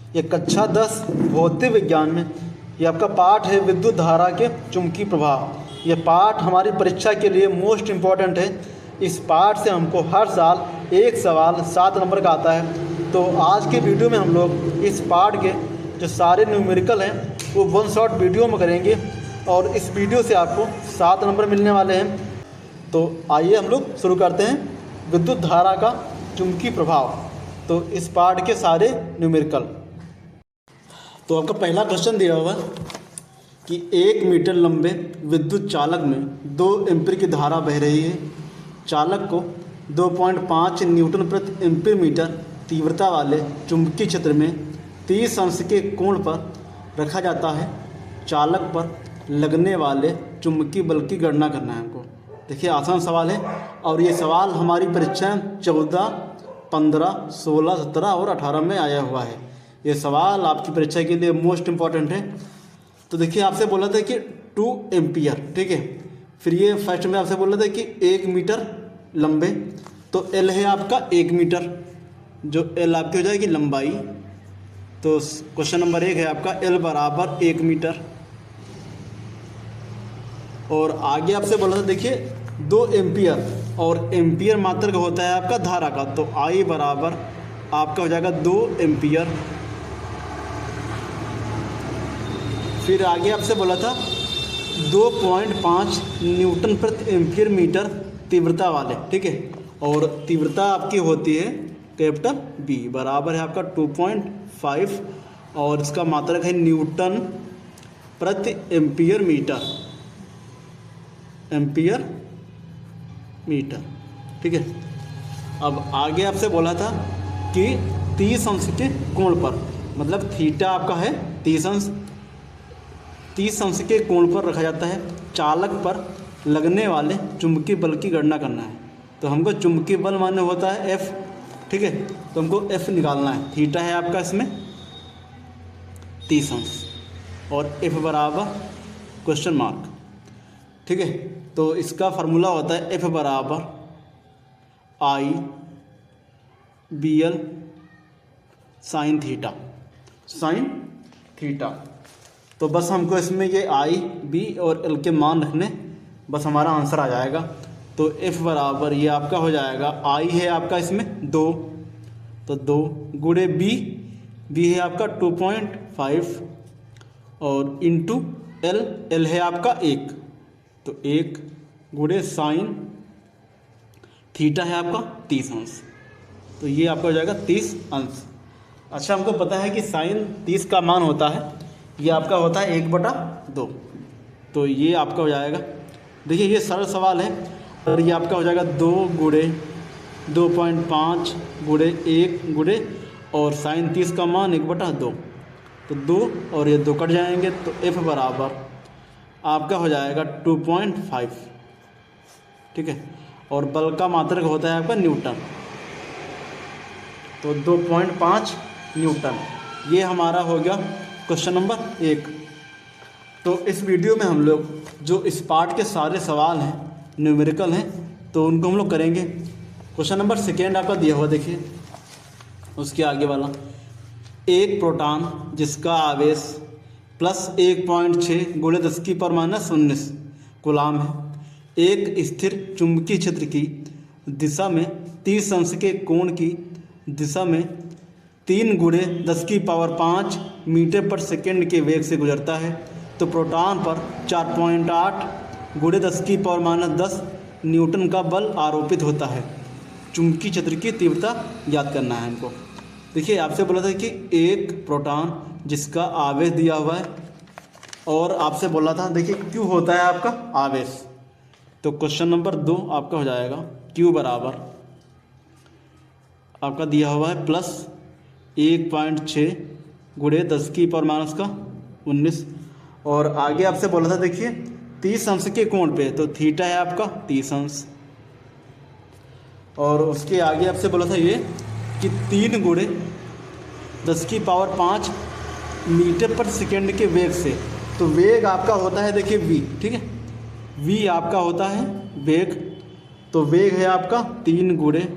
ये कक्षा 10 भौतिक विज्ञान में ये आपका पाठ है विद्युत धारा के चुंबकीय प्रभाव। ये पाठ हमारी परीक्षा के लिए मोस्ट इम्पॉर्टेंट है। इस पाठ से हमको हर साल एक सवाल 7 नंबर का आता है। तो आज के वीडियो में हम लोग इस पाठ के जो सारे न्यूमेरिकल हैं वो वन शॉट वीडियो में करेंगे और इस वीडियो से आपको 7 नंबर मिलने वाले हैं। तो आइए हम लोग शुरू करते हैं विद्युत धारा का चुंबकीय प्रभाव। तो इस पाठ के सारे न्यूमेरिकल। तो आपका पहला क्वेश्चन दिया हुआ कि 1 मीटर लंबे विद्युत चालक में 2 एम्पीयर की धारा बह रही है। चालक को 2.5 न्यूटन प्रति एम्पीयर मीटर तीव्रता वाले चुंबकीय क्षेत्र में 30 अंश के कोण पर रखा जाता है। चालक पर लगने वाले चुंबकीय बल की गणना करना है हमको। देखिए आसान सवाल है और ये सवाल हमारी परीक्षा 14, 15, 16, 17 और 18 में आया हुआ है। ये सवाल आपकी परीक्षा के लिए मोस्ट इम्पॉर्टेंट है। तो देखिए आपसे बोला था कि 2 एम्पियर, ठीक है। फिर ये फर्स्ट में आपसे बोला था कि 1 मीटर लंबे, तो एल है आपका 1 मीटर, जो एल आपकी हो जाएगी लंबाई। तो क्वेश्चन नंबर 1 है आपका एल बराबर 1 मीटर। और आगे आपसे बोला था देखिए 2 एम्पियर, और एम्पियर मात्रक होता है आपका धारा का, तो आई बराबर आपका हो जाएगा 2 एम्पियर। फिर आगे आपसे बोला था 2.5 न्यूटन प्रति एम्पियर मीटर तीव्रता वाले, ठीक है। और तीव्रता आपकी होती है कैपिटल बी, बराबर है आपका 2.5 और इसका मात्रक है न्यूटन प्रति एम्पियर मीटर, ठीक है। अब आगे आपसे बोला था कि 30 अंश के कोण पर, मतलब थीटा आपका है 30 अंश के कोण पर रखा जाता है। चालक पर लगने वाले चुंबकीय बल की गणना करना है। तो हमको चुंबकीय बल माने होता है F, ठीक है। तो हमको F निकालना है। थीटा है आपका इसमें 30 अंश और F बराबर क्वेश्चन मार्क, ठीक है। तो इसका फार्मूला होता है F बराबर I BL साइन थीटा। तो बस हमको इसमें ये I, B और L के मान रखने, बस हमारा आंसर आ जाएगा। तो F बराबर ये आपका हो जाएगा I है आपका इसमें 2, तो 2 गुणे B है आपका 2.5 और इंटू L है आपका 1, तो 1 गुणे साइन थीटा है आपका 30 अंश, तो ये आपका हो जाएगा 30 अंश। अच्छा, हमको पता है कि साइन 30 का मान होता है, ये आपका होता है 1/2, तो ये आपका हो जाएगा। देखिए ये सरल सवाल है और ये आपका हो जाएगा 2 गुणे 2.5 गुणे 1 गुणे और साइन 30 का मान 1/2, तो 2 और ये 2 कट जाएंगे, तो F बराबर आपका हो जाएगा 2.5, ठीक है। और बल का मात्रक होता है आपका न्यूटन, तो 2.5 न्यूटन। ये हमारा हो गया क्वेश्चन नंबर 1। तो इस वीडियो में हम लोग जो इस पार्ट के सारे सवाल हैं न्यूमेरिकल हैं, तो उनको हम लोग करेंगे। क्वेश्चन नंबर 2 आपका दिया हुआ, देखिए उसके आगे वाला। एक प्रोटॉन जिसका आवेश +1.6 गुणे 10⁻⁻19 कूलाम है, एक स्थिर चुंबकीय क्षेत्र की दिशा में 30 अंश के कोण की दिशा में 3 गुणे 10⁵ मीटर पर सेकेंड के वेग से गुजरता है। तो प्रोटॉन पर 4.8 गुणे 10⁻10 न्यूटन का बल आरोपित होता है। चुंबकीय क्षेत्र की तीव्रता ज्ञात करना है हमको। देखिए आपसे बोला था कि एक प्रोटॉन जिसका आवेश दिया हुआ है, और आपसे बोला था देखिए Q होता है आपका आवेश। तो क्वेश्चन नंबर 2 आपका हो जाएगा Q बराबर आपका दिया हुआ है +1.6 गुणे 10⁻19 और आगे आपसे बोला था देखिए 30 अंश के कोण पे, तो थीटा है आपका 30 अंश। और उसके आगे आपसे बोला था ये कि 3 गुणे 10⁵ मीटर पर सेकेंड के वेग से, तो वेग आपका होता है देखिए v, ठीक है। v आपका होता है वेग, तो वेग है आपका 3 गुणे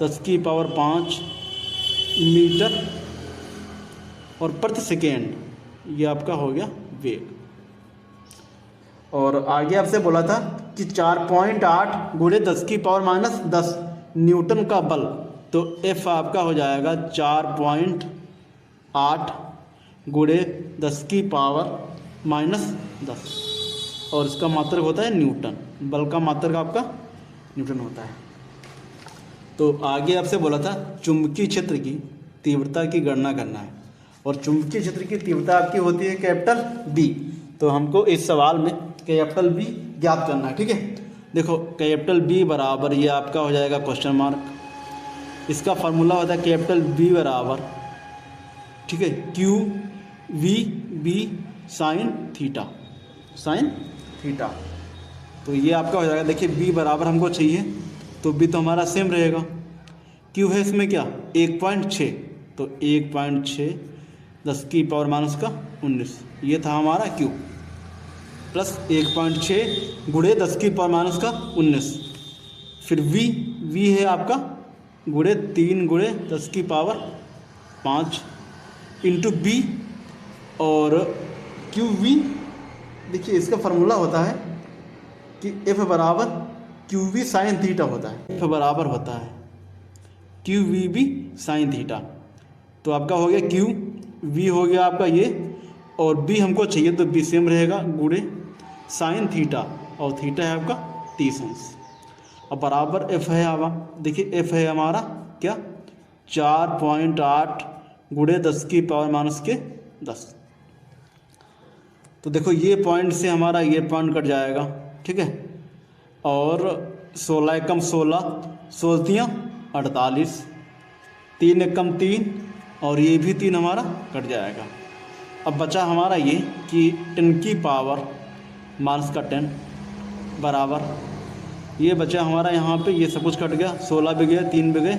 10⁵ मीटर और प्रति सेकेंड ये आपका हो गया वेग। और आगे आपसे बोला था कि 4.8 गुणे 10⁻⁻10 न्यूटन का बल, तो F आपका हो जाएगा 4.8 गुणे 10⁻⁻10 और इसका मात्रक होता है न्यूटन। बल का मात्रक आपका न्यूटन होता है। तो आगे आपसे बोला था चुंबकीय क्षेत्र की तीव्रता की गणना करना है, और चुंबकीय क्षेत्र की तीव्रता आपकी होती है कैपिटल B। तो हमको इस सवाल में कैपिटल B ज्ञात करना है, ठीक है। देखो कैपिटल B बराबर ये आपका हो जाएगा क्वेश्चन मार्क, इसका फार्मूला होता है कैपिटल B बराबर, ठीक है, QVB साइन थीटा। तो ये आपका हो जाएगा, देखिए B बराबर हमको चाहिए तो B तो हमारा सेम रहेगा। Q है इसमें क्या 1.6, तो 1.6 10⁻⁻19 ये था हमारा Q, प्लस 1.6 गुणे 10⁻⁻19। फिर V है आपका गुणे 3 गुणे 10⁻5 इंटू B, और QV देखिए इसका फार्मूला होता है कि F बराबर QV साइन थीटा होता है। F बराबर होता है QVB साइन थीटा। तो आपका हो गया QV हो गया आपका ये, और B हमको चाहिए तो B सेम रहेगा गुणे साइन थीटा, और थीटा है आपका 30 अंश। अब बराबर F है हवा, देखिए F है हमारा क्या 4.8 गुणे 10⁻⁻10। तो देखो ये पॉइंट से हमारा ये पॉइंट कट जाएगा, ठीक है, और 16 एकम 16 16 48 3 एकम 3 और ये भी 3 हमारा कट जाएगा। अब बचा हमारा ये कि 10⁻⁻10 बराबर ये बचा हमारा यहाँ पे, ये सब कुछ कट गया, 16 भी गए 3 भी गए,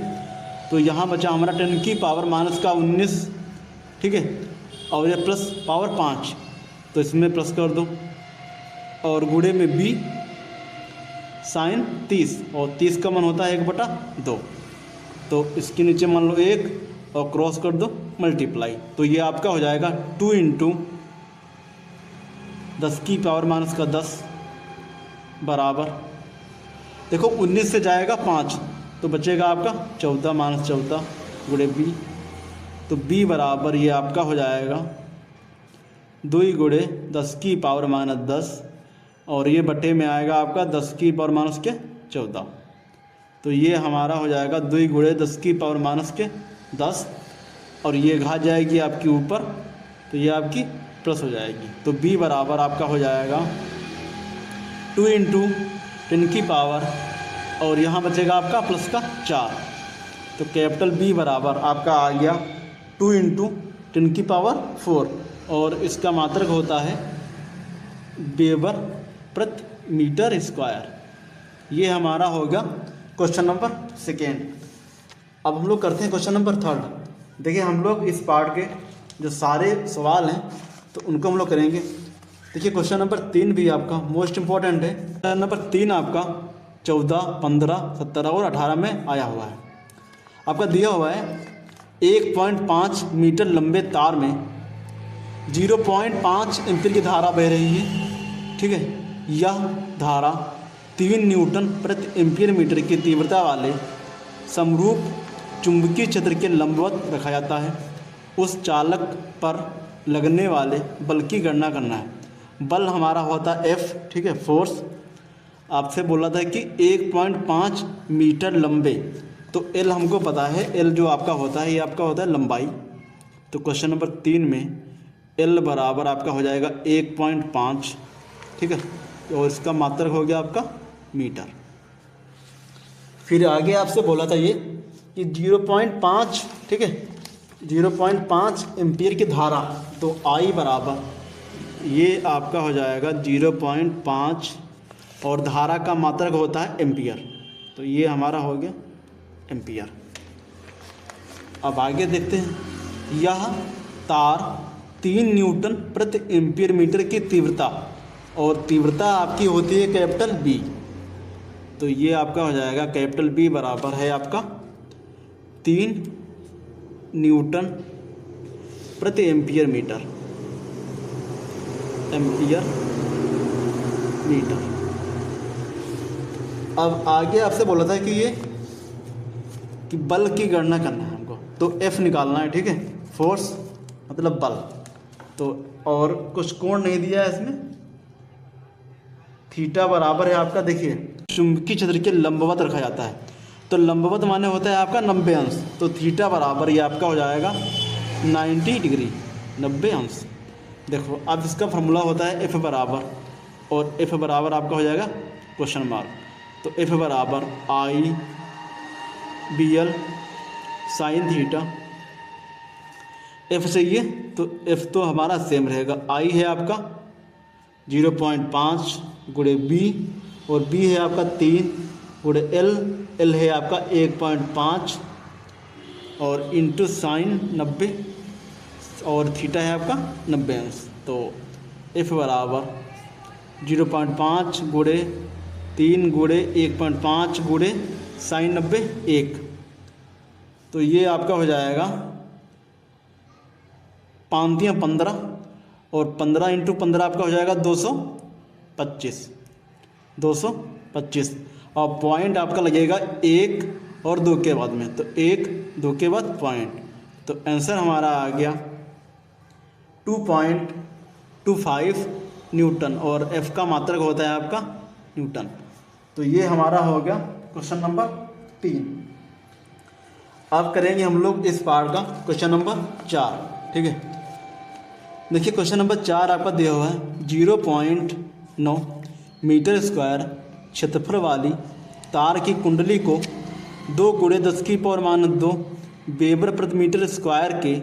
तो यहाँ बचा हमारा 10⁻⁻19, ठीक है, और ये प्लस पावर 5, तो इसमें प्लस कर दो, और गुणे में B साइन 30, और 30 का मान होता है 1/2, तो इसके नीचे मान लो 1 और क्रॉस कर दो मल्टीप्लाई, तो ये आपका हो जाएगा 2 इंटू 10⁻⁻10 बराबर, देखो 19 से जाएगा 5 तो बचेगा आपका 14 - 14 गुणे B, तो B बराबर ये आपका हो जाएगा 2 गुणे 10⁻⁻10, और ये बटे में आएगा आपका 10⁻⁻14, तो ये हमारा हो जाएगा 2 गुणे 10⁻⁻10, और ये घा जाएगी आपकी ऊपर, तो ये आपकी प्लस हो जाएगी। तो B बराबर आपका हो जाएगा 2 इंटू 10 की पावर, और यहाँ बचेगा आपका प्लस का 4, तो कैपिटल B बराबर आपका आ गया 2 इंटू 10 की पावर 4, और इसका मात्रक होता है वेबर प्रति मीटर स्क्वायर। ये हमारा होगा क्वेश्चन नंबर 2। अब हम लोग करते हैं क्वेश्चन नंबर 3। देखिए हम लोग इस पार्ट के जो सारे सवाल हैं तो उनको हम लोग करेंगे। देखिए क्वेश्चन नंबर 3 भी आपका मोस्ट इम्पॉर्टेंट है। क्वेश्चन नंबर 3 आपका 14, 15, 17 और 18 में आया हुआ है। आपका दिया हुआ है 1.5 मीटर लंबे तार में 0.5 एम्पीयर की धारा बह रही है, ठीक है। यह धारा 3 न्यूटन प्रति एम्पीयर मीटर की तीव्रता वाले समरूप चुंबकीय क्षेत्र के लंबवत रखा जाता है। उस चालक पर लगने वाले बल की गणना करना है। बल हमारा होता है F, ठीक है, फोर्स। आपसे बोला था कि 1.5 मीटर लंबे, तो L हमको पता है, L जो आपका होता है ये आपका होता है लंबाई। तो क्वेश्चन नंबर 3 में L बराबर आपका हो जाएगा 1.5, ठीक है, और इसका मात्रक हो गया आपका मीटर। फिर आगे आपसे बोला था ये कि 0.5, ठीक है, 0.5 एम्पीयर की धारा, तो I बराबर ये आपका हो जाएगा 0.5, और धारा का मात्रक होता है एम्पियर, तो ये हमारा हो गया एम्पियर। अब आगे देखते हैं, यह तार 3 न्यूटन प्रति एम्पीयर मीटर की तीव्रता, और तीव्रता आपकी होती है कैपिटल B, तो ये आपका हो जाएगा कैपिटल B बराबर है आपका 3 न्यूटन प्रति एम्पियर मीटर, एम्पियर मीटर। अब आगे आपसे बोला था कि ये कि बल की गणना करना है हमको, तो F निकालना है, ठीक है। फोर्स मतलब बल, तो और कुछ कोण नहीं दिया है इसमें। थीटा बराबर है आपका, देखिए चुंबकीय क्षेत्र के लंबवत रखा जाता है, तो लंबवत माने होता है आपका 90 अंश, तो थीटा बराबर ये आपका हो जाएगा 90 डिग्री, 90 अंश। देखो अब इसका फार्मूला होता है F बराबर, और F बराबर आपका हो जाएगा क्वेश्चन मार्क, तो F बराबर I B L sine theta. F से ये तो F तो हमारा सेम रहेगा, आई है आपका 0.5 गुणे बी, और बी है आपका 3 गुणे एल, एल है आपका 1.5 और इंटू साइन 90, और थीटा है आपका 90 अंश। तो F बराबर 0.5 गुणे 3 गुणे 1.5 गुणे साइन 90 1, तो ये आपका हो जाएगा 5 या 15, और 15 इंटू 15 आपका हो जाएगा 225, 225, और पॉइंट आपका लगेगा 1 और 2 के बाद में, तो 1 2 के बाद पॉइंट, तो आंसर हमारा आ गया 2.25 न्यूटन, और F का मात्रक होता है आपका न्यूटन। तो ये हमारा हो गया क्वेश्चन नंबर 3। अब करेंगे हम लोग इस पार्ट का क्वेश्चन नंबर 4, ठीक है। देखिए क्वेश्चन नंबर 4 आपका दिया हुआ है 0.9 मीटर स्क्वायर क्षेत्रफल वाली तार की कुंडली को 2 गुणे 10⁻²2 वेबर प्रति मीटर स्क्वायर के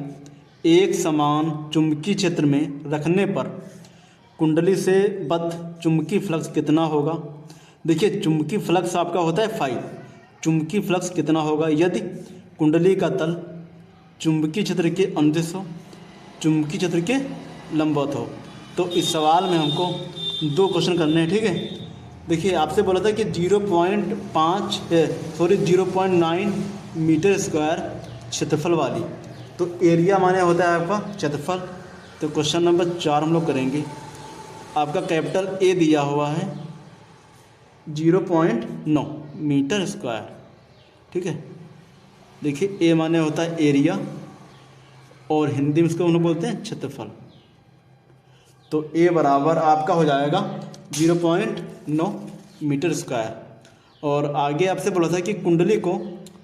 एक समान चुंबकीय क्षेत्र में रखने पर कुंडली से बद्ध चुंबकीय फ्लक्स कितना होगा। देखिए चुंबकीय फ्लक्स आपका होता है फाई, चुंबकीय फ्लक्स कितना होगा यदि कुंडली का तल चुंबकीय क्षेत्र के अनुदिश हो, चुंबकीय क्षेत्र के लंबवत हो। तो इस सवाल में हमको 2 क्वेश्चन करने हैं, ठीक है। देखिए आपसे बोला था कि 0.9 मीटर स्क्वायर क्षेत्रफल वाली, तो एरिया माने होता है आपका क्षेत्रफल। तो क्वेश्चन नंबर 4 हम लोग करेंगे। आपका कैपिटल ए दिया हुआ है 0.9 मीटर स्क्वायर, ठीक है। देखिए ए माने होता है एरिया, और हिंदी में इसको हम लोग बोलते हैं क्षेत्रफल। तो ए बराबर आपका हो जाएगा 0.9 मीटर स्क्वायर, और आगे आपसे बोला था कि कुंडली को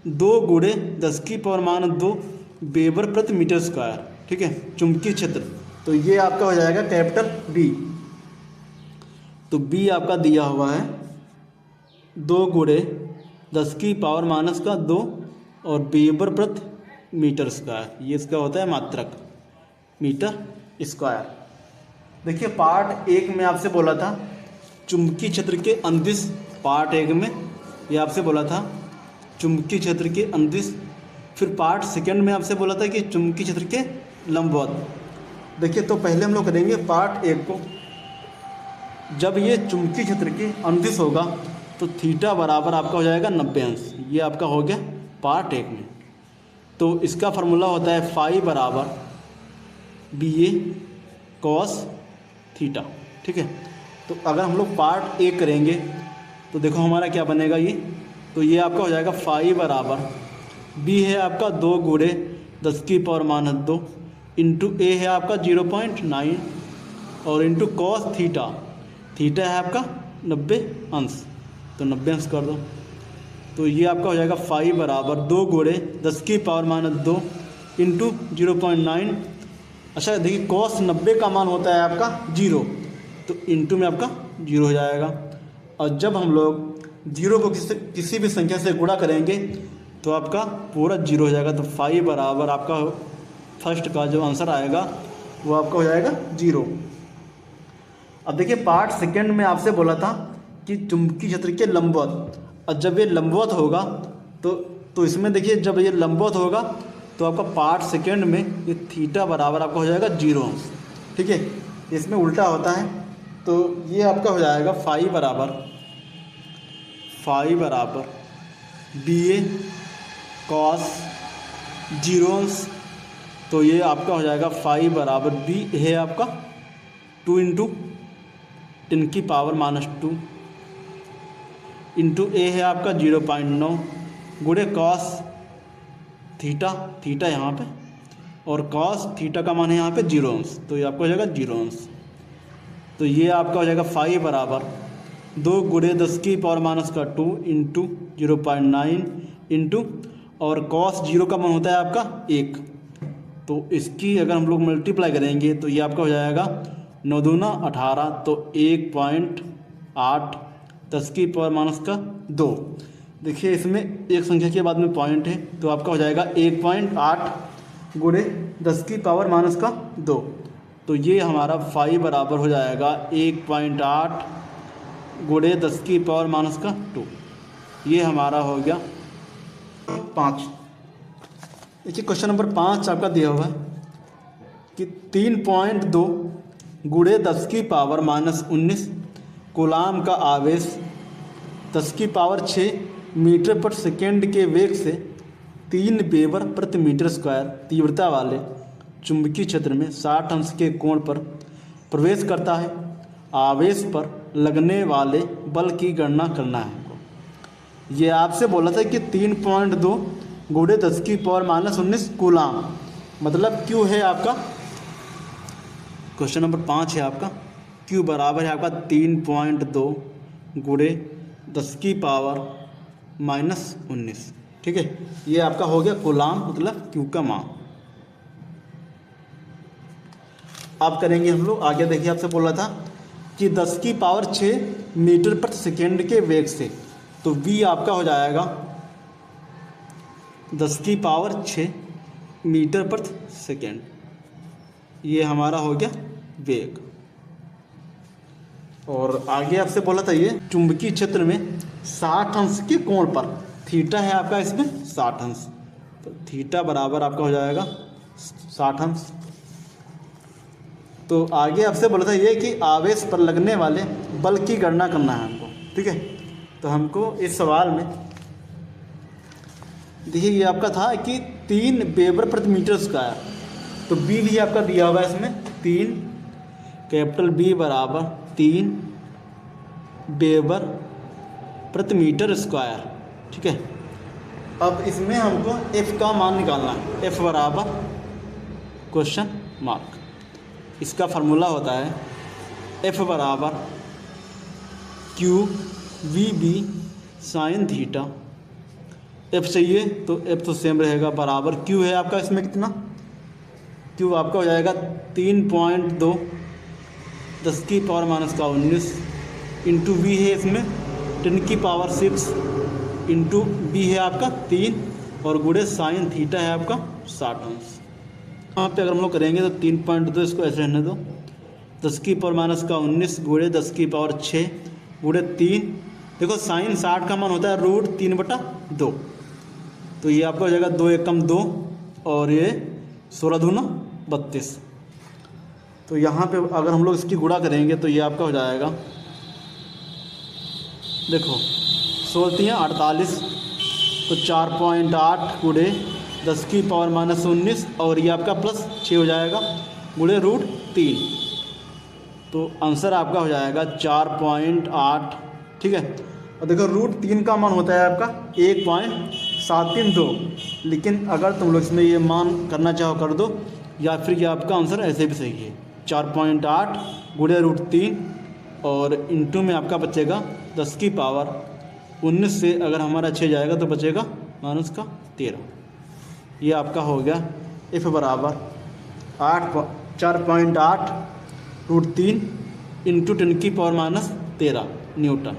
2 गुणे 10⁻² वेबर प्रति मीटर स्क्वायर, ठीक है, चुंबकीय क्षेत्र। तो ये आपका हो जाएगा कैपिटल बी। तो बी आपका दिया हुआ है 2 गुणे 10⁻² और वेबर प्रति मीटर स्क्वायर, ये इसका होता है मात्रक मीटर स्क्वायर। देखिए पार्ट 1 में आपसे बोला था चुंबकीय क्षेत्र के अनुदिश, पार्ट 1 में ये आपसे बोला था चुंबकीय क्षेत्र के अनुदिश। फिर पार्ट 2 में आपसे बोला था कि चुंबकीय क्षेत्र के लंबवत। देखिए तो पहले हम लोग करेंगे पार्ट 1 को। जब ये चुंबकीय क्षेत्र के अनुदिश होगा तो थीटा बराबर आपका हो जाएगा 90 अंश, ये आपका हो गया पार्ट 1 में। तो इसका फार्मूला होता है फाई बराबर BA cos थीटा, ठीक है। तो अगर हम लोग पार्ट 1 करेंगे तो देखो हमारा क्या बनेगा ये, तो ये आपका हो जाएगा फाई बराबर बी है आपका 2 गुणे 10⁻² इंटू ए है आपका 0.9 और इंटू कॉस थीटा, थीटा है आपका 90 अंश, तो 90 अंश कर दो। तो ये आपका हो जाएगा फाई बराबर 2 गुणे 10⁻² इंटू 0.9। अच्छा देखिए कॉस 90 का मान होता है आपका 0, तो इंटू में आपका 0 हो जाएगा। और जब हम लोग 0 को किसी भी संख्या से गुणा करेंगे तो आपका पूरा 0 हो जाएगा। तो फाई बराबर आपका फर्स्ट का जो आंसर आएगा वो आपका हो जाएगा 0। अब देखिए पार्ट 2 में आपसे बोला था कि चुंबकीय क्षेत्र के लंबवत, और जब ये लंबवत होगा तो इसमें देखिए जब ये लंबवत होगा तो आपका पार्ट 2 में ये थीटा बराबर आपका हो जाएगा 0 अंश, ठीक है। इसमें उल्टा होता है, तो ये आपका हो जाएगा फाई बराबर BA cos 0 अंश तो ये आपका हो जाएगा 5 बराबर बी है आपका 2 इंटू 10 की पावर -2 इंटू ए है आपका 0.9 गुणे कॉस थीटा यहाँ पे, और कॉस थीटा का मान है यहाँ पे 0 अंश, तो ये आपका हो जाएगा 0 अंश। तो ये आपका हो जाएगा 5 बराबर 2 गुणे 10 की पावर -2 इंटू 0.9 इंटू, और कॉस 0 का मान होता है आपका 1, तो इसकी अगर हम लोग मल्टीप्लाई करेंगे तो ये आपका हो जाएगा 9 दूना 18, तो 1.8 10 की पावर -2। देखिए इसमें एक संख्या के बाद में पॉइंट है, तो आपका हो जाएगा 1.8 गुणे 10 की पावर -2। तो ये हमारा 5 बराबर हो जाएगा 1.8 गुणे 10 की पावर -2। ये हमारा हो गया 5। देखिए क्वेश्चन नंबर 5 आपका दिया हुआ है कि 3.2 गुणे 10 की पावर -19 कूलाम का आवेश 10 की पावर 6 मीटर पर सेकेंड के वेग से 3 वेबर प्रति मीटर स्क्वायर तीव्रता वाले चुंबकीय क्षेत्र में 60 अंश के कोण पर प्रवेश करता है। आवेश पर लगने वाले बल की गणना करना है हमको। ये आपसे बोला था कि 3.2 गुणे 10 की पावर -19 कूलाम, मतलब क्यू है आपका, क्वेश्चन नंबर 5 है आपका, क्यू बराबर है आपका 3.2 गुणे 10 की पावर -19। ठीक है, ये आपका हो गया कूलाम, मतलब क्यू का मान। अब करेंगे हम लोग आगे। देखिए आपसे बोला था कि 10 की पावर 6 मीटर प्रति सेकेंड के वेग से, तो v आपका हो जाएगा 10 की पावर 6 मीटर प्रति सेकेंड, ये हमारा हो गया वेग। और आगे आपसे बोला था ये चुंबकीय क्षेत्र में 60 अंश के कोण पर, थीटा है आपका इसमें 60 अंश, तो थीटा बराबर आपका हो जाएगा 60 अंश। तो आगे आपसे बोला था ये कि आवेश पर लगने वाले बल की गणना करना है हमको। ठीक है, तो हमको इस सवाल में देखिए ये आपका था कि 3 वेबर प्रति मीटर स्क्वायर, तो बी भी आपका दिया हुआ है इसमें 3, कैपिटल बी बराबर 3 वेबर प्रति मीटर स्क्वायर। ठीक है, अब इसमें हमको एफ का मान निकालना है, एफ बराबर क्वेश्चन मार्क। इसका फार्मूला होता है एफ बराबर Q V B sine theta. F चाहिए तो एफ तो सेम रहेगा, बराबर क्यू है आपका इसमें कितना, क्यू आपका हो जाएगा 3.2 10 की पावर -19 इंटू वी है इसमें 10 की पावर 6 इंटू बी है आपका 3 और गुणे साइन थीटा है आपका 60 अंश। यहाँ पे अगर हम लोग करेंगे तो 3.2 इसको ऐसे रहने दो, 10 की पावर -19 गुणे 10 की पावर 6 गुणे 3, देखो साइन 60 का मान होता है √3/2, तो ये आपका हो जाएगा 2 एकम 2 और ये 16 दूना 32। तो यहाँ पे अगर हम लोग इसकी गुणा करेंगे तो ये आपका हो जाएगा, देखो 16 48, तो 4.8 गुणे 10 की पावर -19 और ये आपका प्लस 6 हो जाएगा गुणे √3, तो आंसर आपका हो जाएगा 4.8। ठीक है, और देखो √3 का मान होता है आपका 1.732, लेकिन अगर तुम लोग इसमें ये मान करना चाहो कर दो, या फिर ये आपका आंसर ऐसे भी सही है 4.8 गुणे √3 और इंटू में आपका बचेगा 10 की पावर 19 से अगर हमारा 6 जाएगा तो बचेगा -13। ये आपका हो गया एफ बराबर 4.8 √3 इंटू 10 की पावर -13 न्यूटन।